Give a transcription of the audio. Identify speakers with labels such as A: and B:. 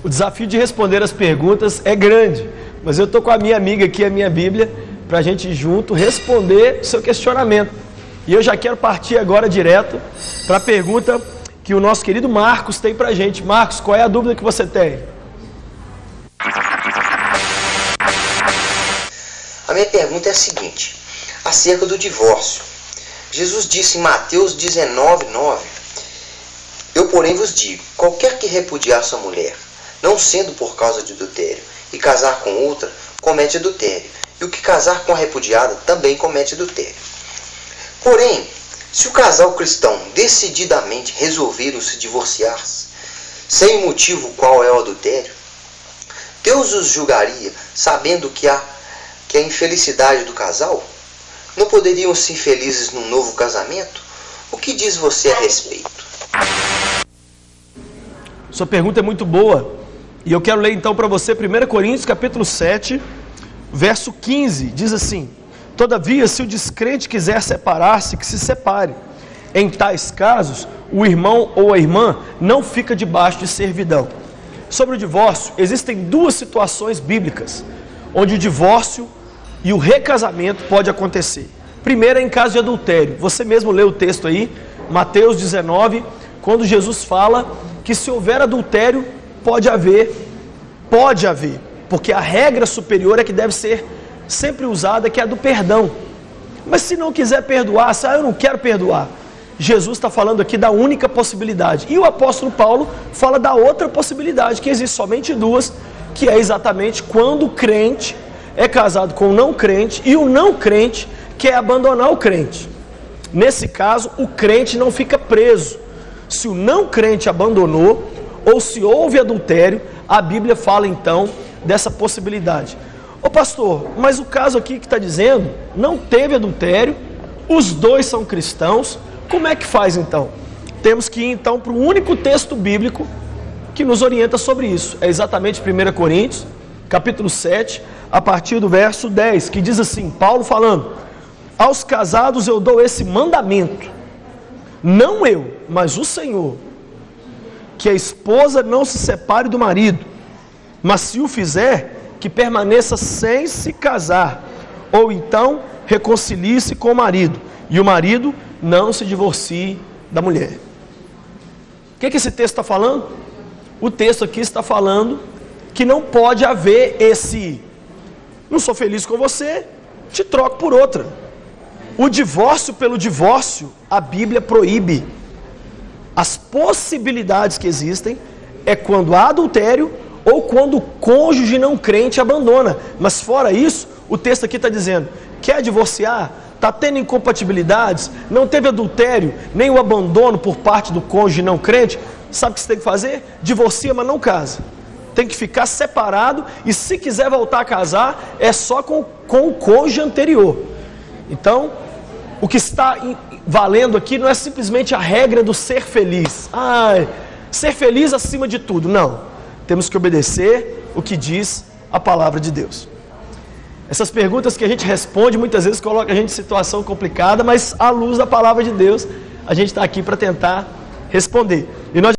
A: O desafio de responder as perguntas é grande, mas eu estou com a minha amiga aqui, a minha Bíblia, para a gente junto responder o seu questionamento. E eu já quero partir agora direto para a pergunta que o nosso querido Marcos tem para a gente. Marcos, qual é a dúvida que você tem?
B: A minha pergunta é a seguinte, acerca do divórcio. Jesus disse em Mateus 19:9, eu, porém, vos digo, qualquer que repudiar sua mulher, não sendo por causa de adultério, e casar com outra, comete adultério. E o que casar com a repudiada também comete adultério. Porém, se o casal cristão decididamente resolveram se divorciar, sem motivo qual é o adultério, Deus os julgaria, sabendo que a infelicidade do casal? Não poderiam ser felizes num novo casamento? O que diz você a respeito?
A: Sua pergunta é muito boa. E eu quero ler então para você 1 Coríntios capítulo 7, verso 15. Diz assim: todavia, se o descrente quiser separar-se, que se separe. Em tais casos, o irmão ou a irmã não fica debaixo de servidão. Sobre o divórcio, existem duas situações bíblicas onde o divórcio e o recasamento pode acontecer. Primeiro é em caso de adultério. Você mesmo leu o texto aí, Mateus 19, quando Jesus fala que se houver adultério, pode haver, porque a regra superior é que deve ser sempre usada, que é a do perdão. Mas se não quiser perdoar, eu não quero perdoar, Jesus está falando aqui da única possibilidade. E o apóstolo Paulo fala da outra possibilidade, que existe somente duas, que é exatamente quando o crente é casado com o não crente e o não crente quer abandonar o crente. Nesse caso, o crente não fica preso. Se o não crente abandonou, ou se houve adultério, a Bíblia fala então dessa possibilidade. Ô pastor, mas o caso aqui que está dizendo, não teve adultério, os dois são cristãos, como é que faz então? Temos que ir então para o único texto bíblico que nos orienta sobre isso. É exatamente 1 Coríntios, capítulo 7, a partir do verso 10, que diz assim, Paulo falando, aos casados eu dou esse mandamento, não eu, mas o Senhor, que a esposa não se separe do marido, mas se o fizer, que permaneça sem se casar, ou então reconcilie-se com o marido, e o marido não se divorcie da mulher. O que esse texto está falando? O texto aqui está falando que não pode haver esse, não sou feliz com você, te troco por outra. O divórcio pelo divórcio, a Bíblia proíbe. As possibilidades que existem é quando há adultério ou quando o cônjuge não crente abandona. Mas fora isso, o texto aqui está dizendo, quer divorciar? Está tendo incompatibilidades? Não teve adultério, nem o abandono por parte do cônjuge não crente? Sabe o que você tem que fazer? Divorcia, mas não casa. Tem que ficar separado e se quiser voltar a casar, é só com o cônjuge anterior. Então, o que está valendo aqui não é simplesmente a regra do ser feliz. Ser feliz acima de tudo. Não. Temos que obedecer o que diz a palavra de Deus. Essas perguntas que a gente responde muitas vezes colocam a gente em situação complicada, mas à luz da palavra de Deus, a gente está aqui para tentar responder. E nós